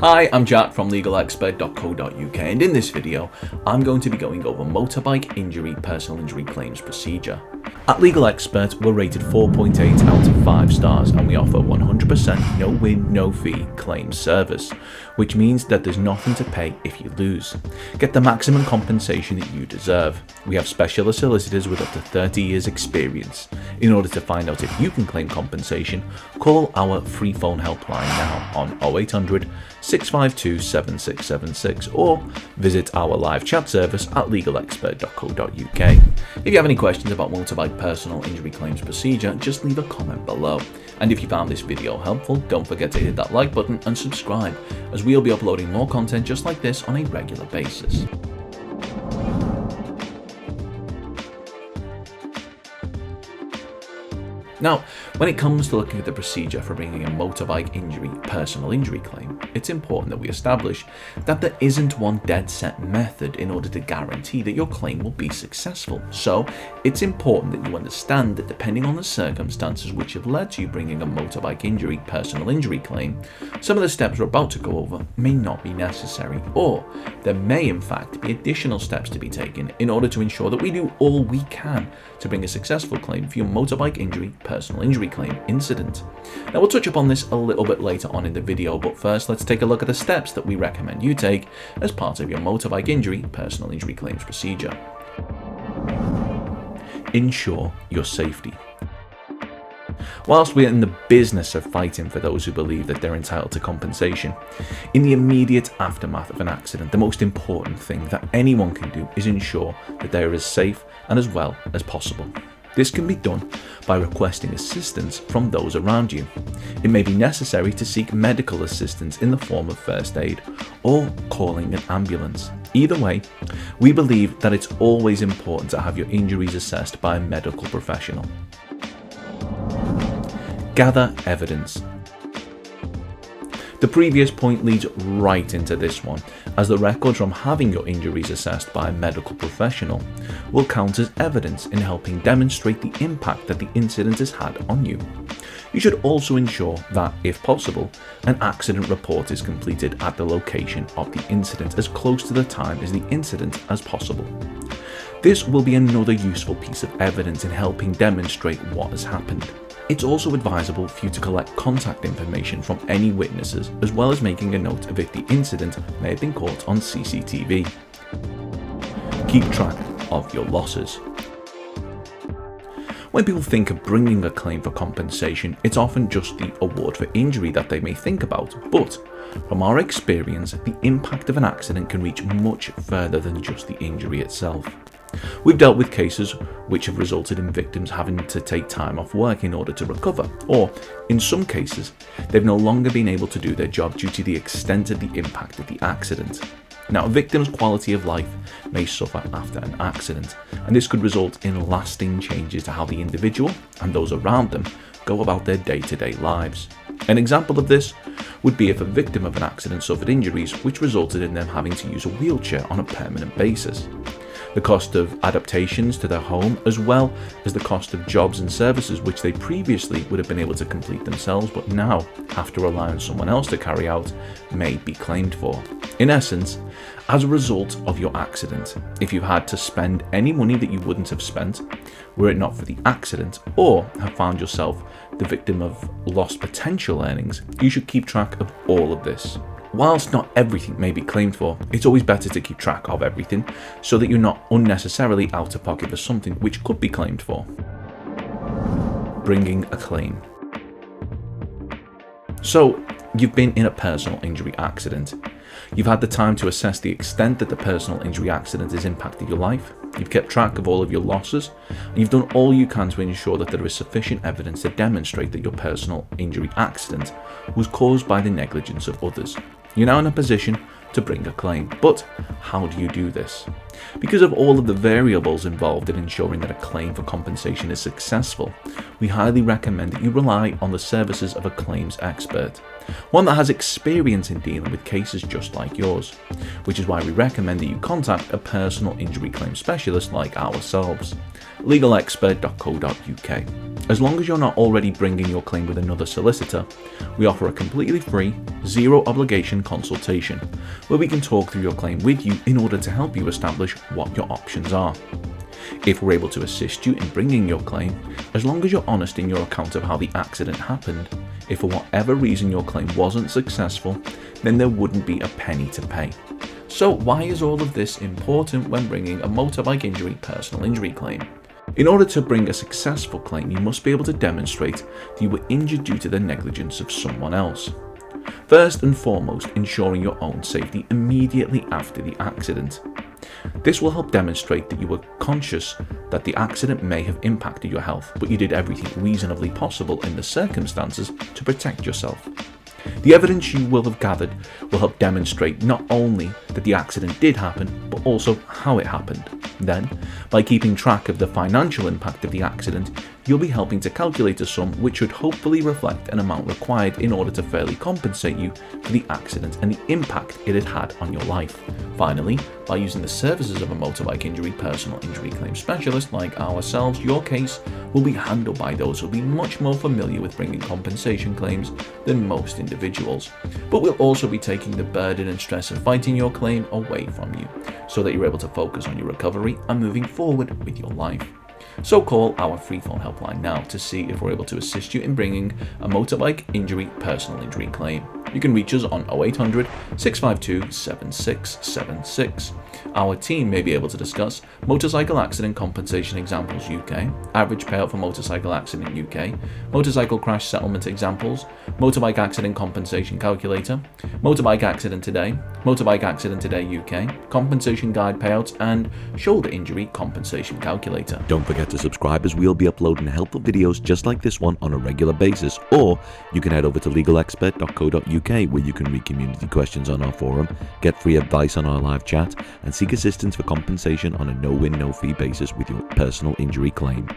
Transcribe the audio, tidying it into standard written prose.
Hi, I'm Jack from legalexpert.co.uk, and in this video I'm going to be going over motorbike injury personal injury claims procedure. At Legal Expert, we're rated 4.8 out of 5 stars and we offer 100% no win, no fee claims service, which means that there's nothing to pay if you lose. Get the maximum compensation that you deserve. We have specialist solicitors with up to 30 years experience. In order to find out if you can claim compensation, call our free phone helpline now on 0800 652 7676 or visit our live chat service at legalexpert.co.uk. If you have any questions about motorbike personal injury claims procedure, just leave a comment below. And if you found this video helpful, don't forget to hit that like button and subscribe, as we'll be uploading more content just like this on a regular basis. Now, when it comes to looking at the procedure for bringing a motorbike injury personal injury claim, it's important that we establish that there isn't one dead set method in order to guarantee that your claim will be successful. So, it's important that you understand that depending on the circumstances which have led to you bringing a motorbike injury personal injury claim, some of the steps we're about to go over may not be necessary, or there may in fact be additional steps to be taken in order to ensure that we do all we can to bring a successful claim for your motorbike injury personal injury claim incident. Now, we'll touch upon this a little bit later on in the video, but first let's take a look at the steps that we recommend you take as part of your motorbike injury personal injury claims procedure. Ensure your safety. Whilst we're in the business of fighting for those who believe that they're entitled to compensation, in the immediate aftermath of an accident, the most important thing that anyone can do is ensure that they are as safe and as well as possible. This can be done by requesting assistance from those around you. It may be necessary to seek medical assistance in the form of first aid or calling an ambulance. Either way, we believe that it's always important to have your injuries assessed by a medical professional. Gather evidence. The previous point leads right into this one, as the records from having your injuries assessed by a medical professional will count as evidence in helping demonstrate the impact that the incident has had on you. You should also ensure that, if possible, an accident report is completed at the location of the incident as close to the time as the incident as possible. This will be another useful piece of evidence in helping demonstrate what has happened. It's also advisable for you to collect contact information from any witnesses, as well as making a note of if the incident may have been caught on CCTV. Keep track of your losses. When people think of bringing a claim for compensation, it's often just the award for injury that they may think about, but from our experience, the impact of an accident can reach much further than just the injury itself. We've dealt with cases which have resulted in victims having to take time off work in order to recover, or in some cases, they've no longer been able to do their job due to the extent of the impact of the accident. Now, a victim's quality of life may suffer after an accident, and this could result in lasting changes to how the individual and those around them go about their day-to-day lives. An example of this would be if a victim of an accident suffered injuries which resulted in them having to use a wheelchair on a permanent basis. The cost of adaptations to their home, as well as the cost of jobs and services which they previously would have been able to complete themselves but now have to rely on someone else to carry out, may be claimed for. In essence, as a result of your accident, if you've had to spend any money that you wouldn't have spent were it not for the accident, or have found yourself the victim of lost potential earnings, you should keep track of all of this. Whilst not everything may be claimed for, it's always better to keep track of everything so that you're not unnecessarily out of pocket for something which could be claimed for. Bringing a claim. So, you've been in a personal injury accident. You've had the time to assess the extent that the personal injury accident has impacted your life. You've kept track of all of your losses, and you've done all you can to ensure that there is sufficient evidence to demonstrate that your personal injury accident was caused by the negligence of others. You're now in a position to bring a claim, but how do you do this? Because of all of the variables involved in ensuring that a claim for compensation is successful, we highly recommend that you rely on the services of a claims expert, one that has experience in dealing with cases just like yours, which is why we recommend that you contact a personal injury claim specialist like ourselves, legalexpert.co.uk. As long as you're not already bringing your claim with another solicitor, we offer a completely free, zero obligation consultation where we can talk through your claim with you in order to help you establish what your options are. If we're able to assist you in bringing your claim, as long as you're honest in your account of how the accident happened, if for whatever reason your claim wasn't successful, then there wouldn't be a penny to pay. So why is all of this important when bringing a motorbike injury personal injury claim? In order to bring a successful claim, you must be able to demonstrate that you were injured due to the negligence of someone else. First and foremost, ensuring your own safety immediately after the accident. This will help demonstrate that you were conscious that the accident may have impacted your health, but you did everything reasonably possible in the circumstances to protect yourself. The evidence you will have gathered will help demonstrate not only that the accident did happen, but also how it happened. Then, by keeping track of the financial impact of the accident, you'll be helping to calculate a sum which should hopefully reflect an amount required in order to fairly compensate you for the accident and the impact it had had on your life. Finally, by using the services of a motorbike injury personal injury claim specialist like ourselves, your case will be handled by those who will be much more familiar with bringing compensation claims than most individuals. But we'll also be taking the burden and stress of fighting your claim away from you, so that you're able to focus on your recovery and moving forward with your life. So call our free phone helpline now to see if we're able to assist you in bringing a motorbike injury personal injury claim. You can reach us on 0800 652 7676. Our team may be able to discuss motorcycle accident compensation examples UK, average payout for motorcycle accident UK, motorcycle crash settlement examples, motorbike accident compensation calculator, motorbike accident today UK, compensation guide payouts, and shoulder injury compensation calculator. Don't forget to subscribe, as we'll be uploading helpful videos just like this one on a regular basis, or you can head over to legalexpert.co.uk where you can read community questions on our forum, get free advice on our live chat, and seek assistance for compensation on a no-win, no-fee basis with your personal injury claim.